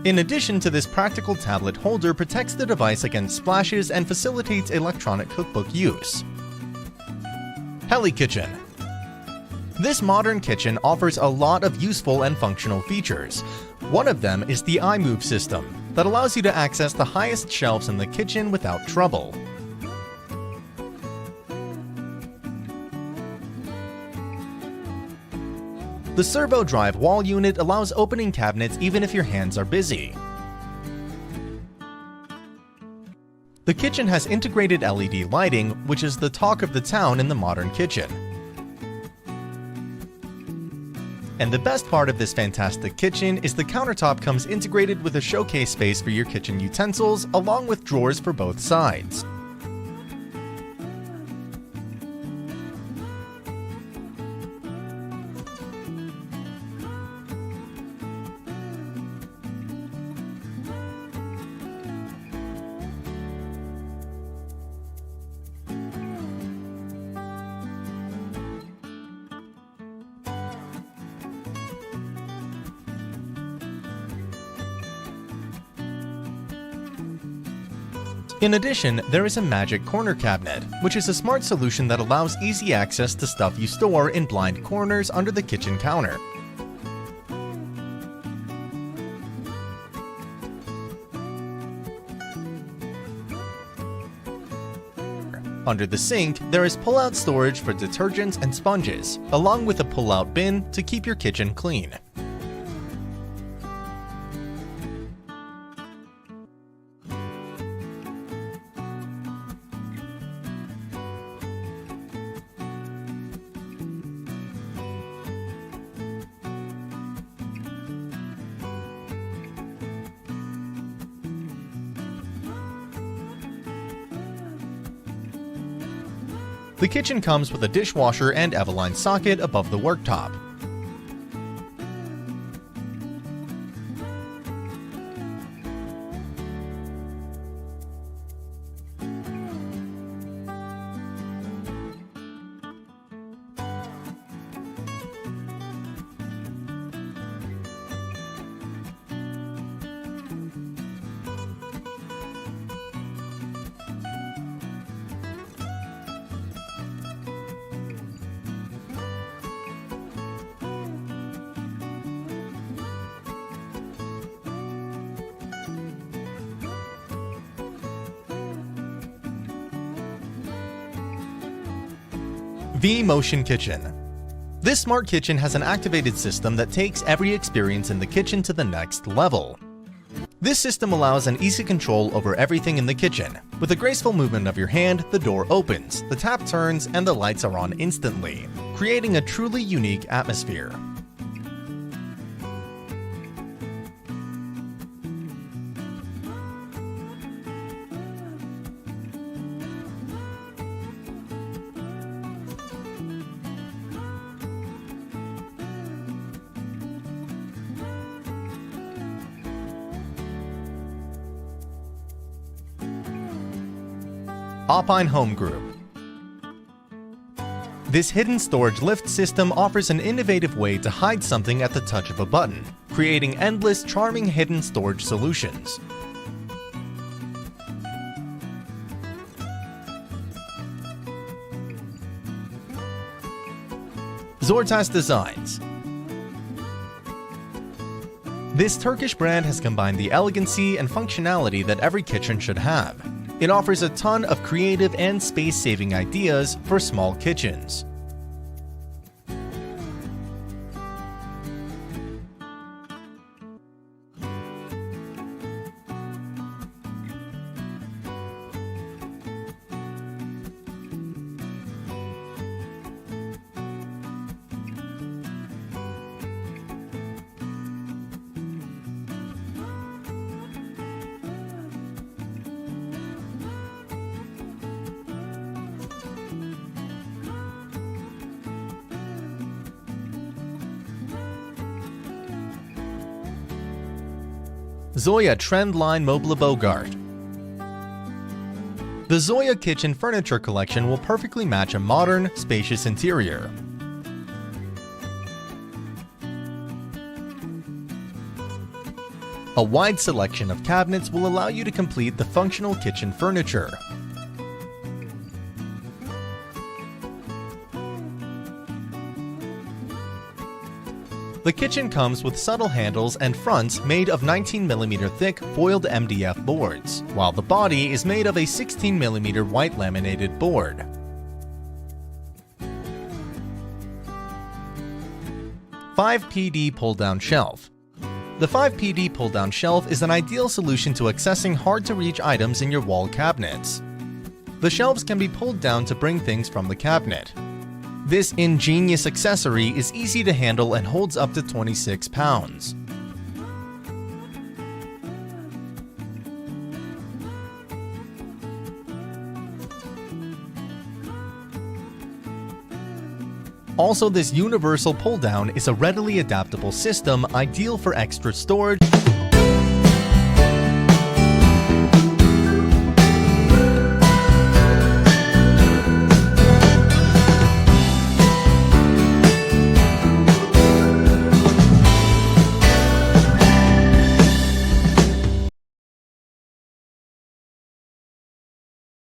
In addition to this, practical tablet holder protects the device against splashes and facilitates electronic cookbook use. Heli Kitchen. This modern kitchen offers a lot of useful and functional features. One of them is the iMove system that allows you to access the highest shelves in the kitchen without trouble. The servo drive wall unit allows opening cabinets even if your hands are busy. The kitchen has integrated LED lighting, which is the talk of the town in the modern kitchen. And the best part of this fantastic kitchen is the countertop comes integrated with a showcase space for your kitchen utensils, along with drawers for both sides. In addition, there is a magic corner cabinet, which is a smart solution that allows easy access to stuff you store in blind corners under the kitchen counter. Under the sink, there is pull-out storage for detergents and sponges, along with a pull-out bin to keep your kitchen clean. The kitchen comes with a dishwasher and Eveline socket above the worktop. V-Motion Kitchen. This smart kitchen has an activated system that takes every experience in the kitchen to the next level. This system allows an easy control over everything in the kitchen. With a graceful movement of your hand, the door opens, the tap turns, and the lights are on instantly, creating a truly unique atmosphere. Alpine Home Group. This hidden storage lift system offers an innovative way to hide something at the touch of a button, creating endless, charming hidden storage solutions. Zortas Designs. This Turkish brand has combined the elegancy and functionality that every kitchen should have. It offers a ton of creative and space-saving ideas for small kitchens. Zoya Trendline Mobile Bogart. The Zoya kitchen furniture collection will perfectly match a modern, spacious interior. A wide selection of cabinets will allow you to complete the functional kitchen furniture. The kitchen comes with subtle handles and fronts made of 19mm thick foiled MDF boards, while the body is made of a 16mm white laminated board. "5PD pull-down shelf." The 5PD pull-down shelf is an ideal solution to accessing hard-to-reach items in your wall cabinets. The shelves can be pulled down to bring things from the cabinet. This ingenious accessory is easy to handle and holds up to 26 pounds. Also, this universal pull-down is a readily adaptable system ideal for extra storage.